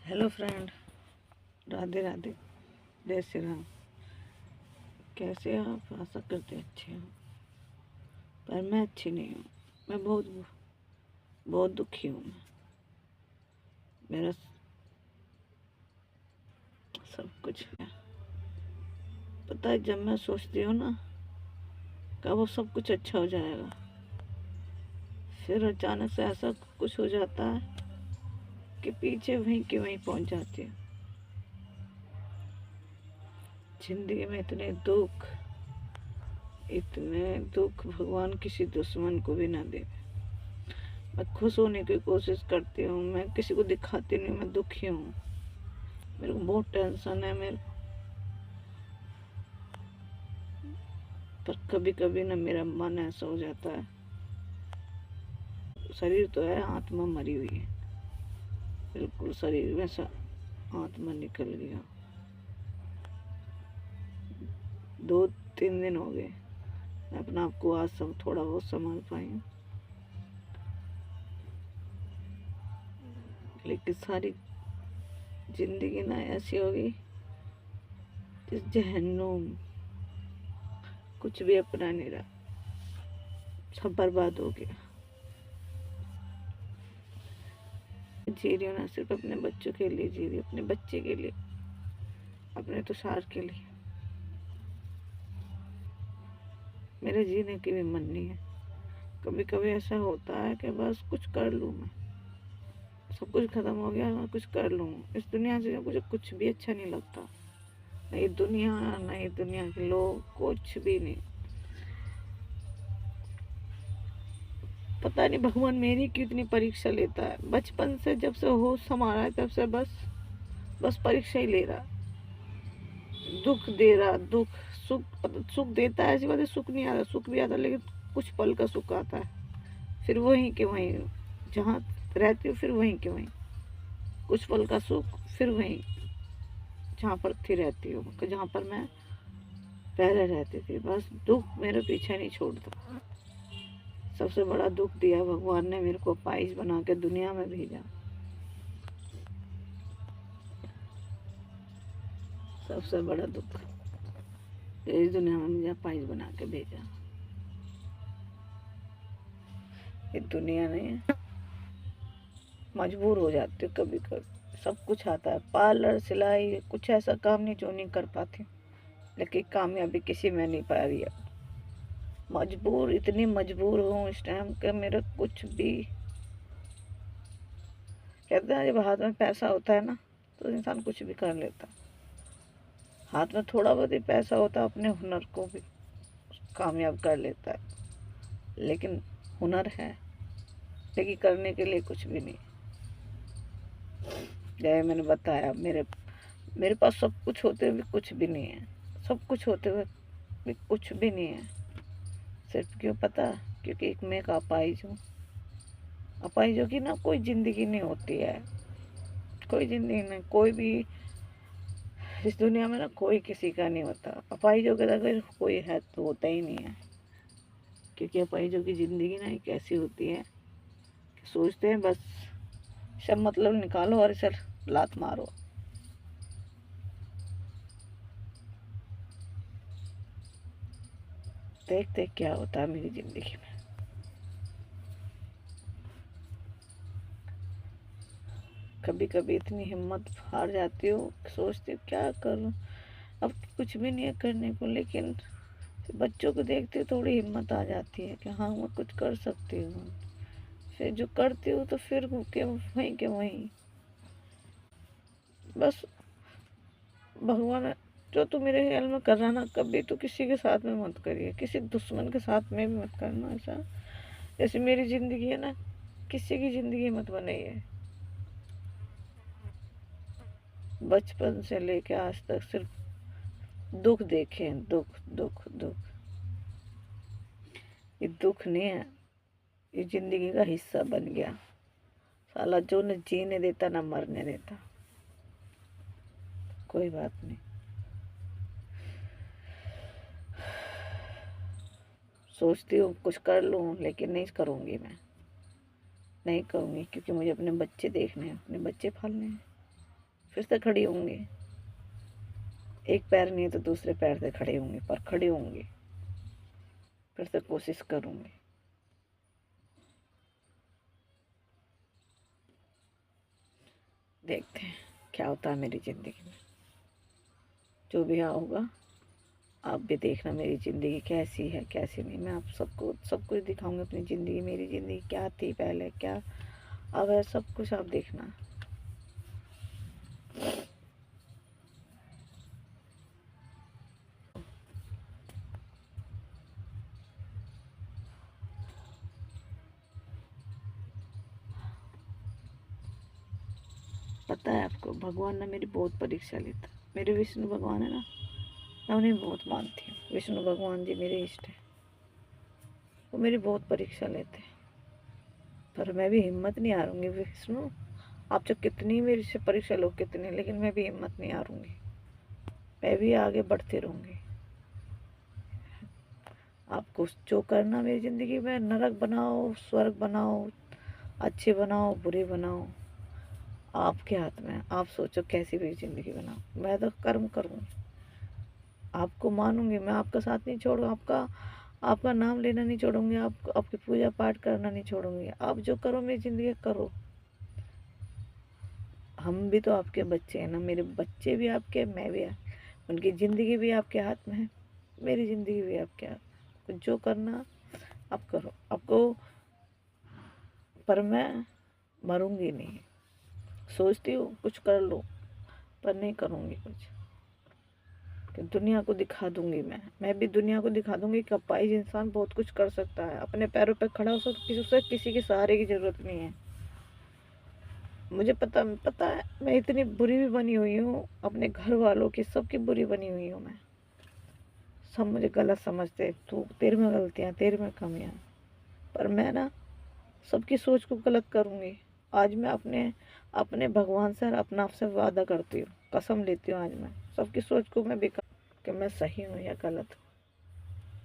Hello friend, Radhe Radhe, जय श्री राम। कैसे हैं आप? आशा करते हैं अच्छे हो, पर मैं अच्छी नहीं हूँ। मैं बहुत बहुत दुखी हूँ। मेरा सब कुछ है। पता है, जब मैं सोचती हूँ ना कब वो सब कुछ अच्छा हो जाएगा, फिर अचानक से ऐसा कुछ हो जाता है कि पीछे वहीं के वहीं पहुँच जाती है। जिंदगी में इतने दुख भगवान किसी दुश्मन को भी ना दे। मैं खुश होने की कोशिश करती हूँ, मैं किसी को दिखाती नहीं, मैं दुखी हूँ। मेरे को बहुत टेंशन है मेरे, पर कभी कभी ना मेरा मन ऐसा हो जाता है, शरीर तो है, आत्मा मरी हुई है। बिल्कुल शरीर में से आत्मा निकल गया। 2-3 दिन हो गए मैं अपने आप को आज सब थोड़ा बहुत संभाल पाई हूँ, लेकिन सारी जिंदगी ना ऐसी होगी जिस जहन्नुम, कुछ भी अपना नहीं रहा, सब बर्बाद हो गया। जी रही हूँ ना सिर्फ अपने बच्चों के लिए जी रही हूँ, अपने बच्चे के लिए, अपने तुषार के लिए। मेरे जीने की भी मन नहीं है। कभी कभी ऐसा होता है कि बस कुछ कर लूँ, मैं सब कुछ खत्म हो गया, मैं कुछ कर लूँ। इस दुनिया से मुझे कुछ भी अच्छा नहीं लगता, नहीं दुनिया, नहीं दुनिया के लोग, कुछ भी नहीं। पता नहीं भगवान मेरी क्यों इतनी परीक्षा लेता है। बचपन से जब से होश संभाला है तब से बस परीक्षा ही ले रहा, दुख दे रहा, दुख सुख। सुख देता है, ऐसी बात है, सुख नहीं आता, सुख भी आता लेकिन कुछ पल का सुख आता है, फिर वहीं के वहीं जहाँ रहती हूँ, फिर वहीं के वहीं कुछ पल का सुख, फिर वहीं जहाँ पर थी रहती हूँ, जहाँ पर मैं पहले रहती थी। बस दुख मेरे पीछे नहीं छोड़ता। सबसे बड़ा दुख दिया भगवान ने मेरे को, पाइस बना के दुनिया में भेजा। सबसे बड़ा दुख, इस दुनिया में मुझे पाइस बना के भेजा। ये दुनिया नहीं है, मजबूर हो जाती हूँ कभी कभी। सब कुछ आता है, पार्लर, सिलाई, कुछ ऐसा काम नहीं जो नहीं कर पाती, लेकिन कामयाबी किसी में नहीं पा रही है। मजबूर, इतनी मजबूर हूँ इस टाइम के मेरा कुछ भी। कहते हैं जब हाथ में पैसा होता है ना तो इंसान कुछ भी कर लेता। हाथ में थोड़ा बहुत ही पैसा होता है, अपने हुनर को भी कामयाब कर लेता है। लेकिन हुनर है, लेकिन करने के लिए कुछ भी नहीं। जैसे मैंने बताया, मेरे मेरे पास सब कुछ होते हुए कुछ भी नहीं है। सब कुछ होते हुए भी कुछ भी नहीं है। सिर्फ क्यों पता? क्योंकि एक मैं एक अपाहिज हूँ। अपाहिजों की ना कोई ज़िंदगी नहीं होती है, कोई ज़िंदगी नहीं, कोई भी इस दुनिया में ना कोई किसी का नहीं होता। अपाहिजों का अगर कोई है तो होता ही नहीं है, क्योंकि अपाहिजों की ज़िंदगी ना एक ऐसी होती है कि सोचते हैं बस सब मतलब निकालो और सर लात मारो। देख देख क्या होता है मेरी ज़िंदगी में। कभी कभी इतनी हिम्मत हार जाती हूँ, सोचती हूँ क्या करूँ, अब कुछ भी नहीं है करने को। लेकिन बच्चों को देखते थोड़ी हिम्मत आ जाती है कि हाँ मैं कुछ कर सकती हूँ। फिर जो करती हूँ तो फिर के वहीं बस। भगवान, जो तू मेरे ख्याल में कर रहा ना, कभी तो किसी के साथ में मत करिए, किसी दुश्मन के साथ में भी मत करना ऐसा। जैसे मेरी ज़िंदगी है ना, किसी की ज़िंदगी मत बनाइए। बचपन से लेके आज तक सिर्फ दुख देखे हैं, दुख दुख दुख। ये दुख नहीं है, ये जिंदगी का हिस्सा बन गया। साला जो न जीने देता ना मरने देता। कोई बात नहीं, सोचती हूँ कुछ कर लूँ, लेकिन नहीं करूँगी। मैं नहीं करूँगी, क्योंकि मुझे अपने बच्चे देखने हैं, अपने बच्चे पालने हैं। फिर से खड़ी होंगी। एक पैर नहीं तो दूसरे पैर से खड़े होंगे, पर खड़े होंगे। फिर से कोशिश करूंगी। देखते हैं क्या होता है मेरी ज़िंदगी में। जो भी होगा आप भी देखना मेरी ज़िंदगी कैसी है कैसी नहीं। मैं आप सबको सब कुछ दिखाऊंगी अपनी ज़िंदगी। मेरी ज़िंदगी क्या थी पहले, क्या अब है, सब कुछ आप देखना। पता है आपको, भगवान ना मेरी बहुत परीक्षा लेता। मेरे विष्णु भगवान है ना, मैं उन्हें बहुत मानती हूँ। विष्णु भगवान जी मेरे इष्ट है। वो मेरी बहुत परीक्षा लेते हैं, पर मैं भी हिम्मत नहीं हारूंगी। विष्णु आप जो कितनी मेरे से परीक्षा लो कितनी, लेकिन मैं भी हिम्मत नहीं हारूंगी। मैं भी आगे बढ़ती रहूंगी। आपको जो करना मेरी ज़िंदगी में, नरक बनाओ स्वर्ग बनाओ, अच्छे बनाओ बुरे बनाओ, आपके हाथ में। आप सोचो कैसी भी ज़िंदगी बनाओ। मैं तो कर्म करूँगी, आपको मानूंगी। मैं आपका साथ नहीं छोड़ूंगा, आपका नाम लेना नहीं छोड़ूंगी, आपकी पूजा पाठ करना नहीं छोड़ूंगी। आप जो करो मेरी ज़िंदगी करो। हम भी तो आपके बच्चे हैं ना, मेरे बच्चे भी आपके, मैं भी उनकी ज़िंदगी भी आपके हाथ में है, मेरी ज़िंदगी भी आपके हाथ में। कुछ जो करना आप करो। आपको पर मैं मरूंगी नहीं। सोचती हूँ कुछ कर लो, पर नहीं करूँगी कुछ। कि दुनिया को दिखा दूंगी। मैं भी दुनिया को दिखा दूंगी कि अपाहिज इंसान बहुत कुछ कर सकता है, अपने पैरों पर खड़ा हो सकता, उसे किसी के सहारे की जरूरत नहीं है। मुझे पता है मैं इतनी बुरी भी बनी हुई हूँ, अपने घर वालों की सबकी बुरी बनी हुई हूँ मैं। सब मुझे गलत समझते, तू तेरे में गलतियाँ, तेरे में कमियाँ। पर मैं ना सबकी सोच को गलत करूँगी। आज मैं अपने अपने भगवान से और अपना आपसे वादा करती हूँ, कसम लेती हूँ। आज मैं सबकी सोच को मैं कि मैं सही हूँ या गलत हूँ।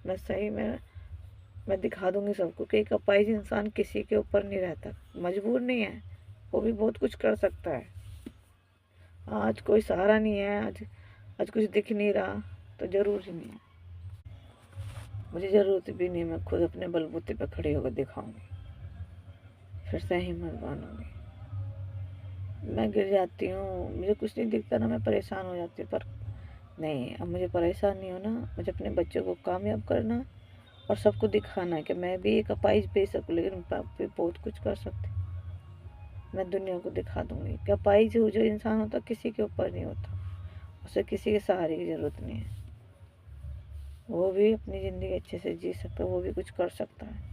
मैं सही में मैं दिखा दूंगी सबको कि एक अपाहिज इंसान किसी के ऊपर नहीं रहता, मजबूर नहीं है, वो भी बहुत कुछ कर सकता है। आज कोई सहारा नहीं है, आज कुछ दिख नहीं रहा तो जरूरी नहीं है, मुझे ज़रूरत भी नहीं। मैं खुद अपने बलबूते पर खड़े होकर दिखाऊंगी, फिर से हिम्मत बांधूंगी। मैं गिर जाती हूँ, मुझे कुछ नहीं दिखता ना, मैं परेशान हो जाती हूँ। पर नहीं, अब मुझे परेशान नहीं होना। मुझे अपने बच्चों को कामयाब करना और सबको दिखाना है कि मैं भी एक अपाहिज बे सकूँ, लेकिन भी बहुत कुछ कर सकती। मैं दुनिया को दिखा दूंगी कि अपाहिज जो इंसान होता किसी के ऊपर नहीं होता, उसे किसी के सहारे की ज़रूरत नहीं है। वो भी अपनी ज़िंदगी अच्छे से जी सकता है, वो भी कुछ कर सकता है।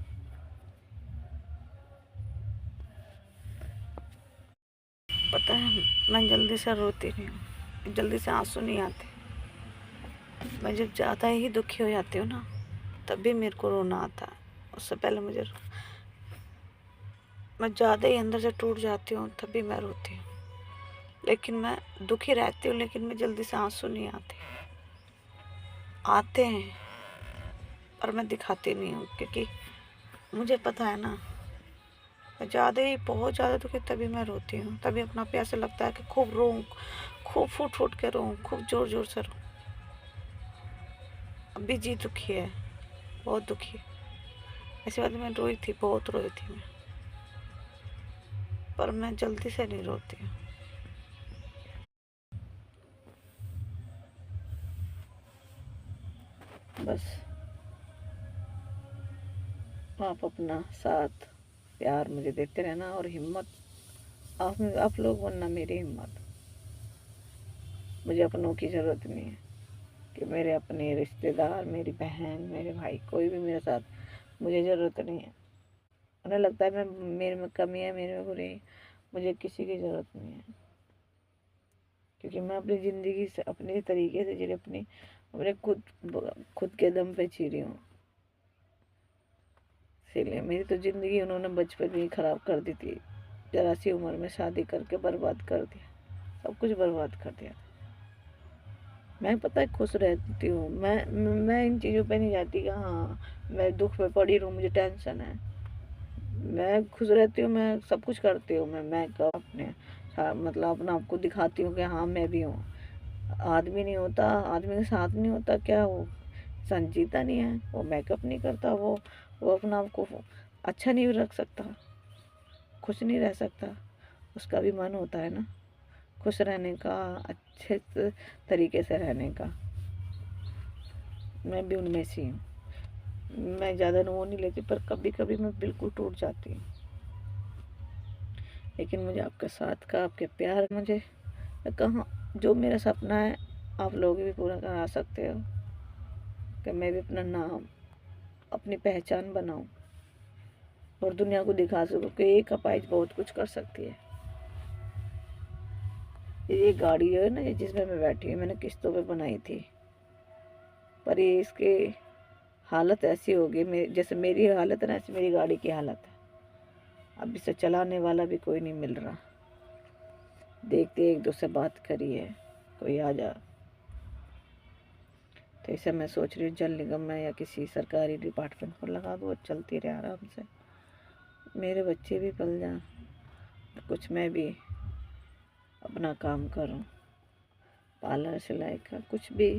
पता है मैं जल्दी से रोती नहीं हूँ, जल्दी से आंसू नहीं आते। मैं जब ज़्यादा ही दुखी हो जाती हूँ ना, तब भी मेरे को रोना आता है। उससे पहले मैं ज़्यादा ही अंदर से टूट जाती हूँ, तब भी मैं रोती हूँ। लेकिन मैं दुखी रहती हूँ, लेकिन मैं जल्दी से आंसू नहीं आते हैं, पर मैं दिखाती नहीं हूँ, क्योंकि मुझे पता है ना, ज़्यादा ही बहुत ज़्यादा दुखी तभी मैं रोती हूँ। तभी अपना आप ऐसा लगता है कि खूब रोऊँ, खूब फूट फूट के रोऊँ, खूब जोर जोर से रोऊँ। अभी जी दुखी है, बहुत दुखी है। ऐसी बात मैं रोई थी, बहुत रोई थी मैं, पर मैं जल्दी से नहीं रोती हूँ। बस आप अपना साथ प्यार मुझे देते रहना और हिम्मत आप लोग बनना मेरी हिम्मत। मुझे अपनों की ज़रूरत नहीं है कि मेरे अपने रिश्तेदार, मेरी बहन, मेरे भाई, कोई भी मेरे साथ, मुझे ज़रूरत नहीं है। उन्हें लगता है मैं मेरे में कमी है, मेरे में बुरी है। मुझे किसी की ज़रूरत नहीं है, क्योंकि मैं अपनी ज़िंदगी से अपने तरीके से जी, अपने खुद के दम पे जी रही हूँ। इसीलिए मेरी तो ज़िंदगी उन्होंने बचपन में ही ख़राब कर दी थी। ज़रा सी उम्र में शादी करके बर्बाद कर दिया, सब कुछ बर्बाद कर दिया। मैं पता है खुश रहती हूँ। मैं इन चीज़ों पे नहीं जाती कि हाँ मैं दुख में पड़ी रहूँ, मुझे टेंशन है। मैं खुश रहती हूँ, मैं सब कुछ करती हूँ। मैं अपने मतलब अपना आपको दिखाती हूँ कि हाँ मैं भी हूँ। आदमी नहीं होता, आदमी के साथ नहीं होता क्या वो संजीता नहीं है, वो मेकअप नहीं करता, वो अपना आपको अच्छा नहीं रख सकता, खुश नहीं रह सकता। उसका भी मन होता है ना खुश रहने का, अच्छे तरीके से रहने का। मैं भी उनमें से हूँ। मैं ज़्यादा वो नहीं लेती, पर कभी कभी मैं बिल्कुल टूट जाती हूँ। लेकिन मुझे आपके साथ का, आपके प्यार, मुझे कहाँ, जो मेरा सपना है आप लोग भी पूरा करा सकते हो कि मैं भी अपना नाम, अपनी पहचान बनाऊं और दुनिया को दिखा सकूं कि एक अपाहिज बहुत कुछ कर सकती है। ये गाड़ी है ना, ये जिसमें मैं बैठी हूँ, मैंने किस्तों पे बनाई थी, पर ये इसकी हालत ऐसी हो गई, जैसे मेरी हालत है ना, ऐसी मेरी गाड़ी की हालत है। अब इसे चलाने वाला भी कोई नहीं मिल रहा। देखते एक दो से बात करी है, कोई आ जा, तो इसे मैं सोच रही हूँ जल निगम में या किसी सरकारी डिपार्टमेंट पर लगा दूँ और चलती रहे आराम से। मेरे बच्चे भी पल जाएं, कुछ मैं भी अपना काम करूँ, पार्लर सिलाई का कुछ भी।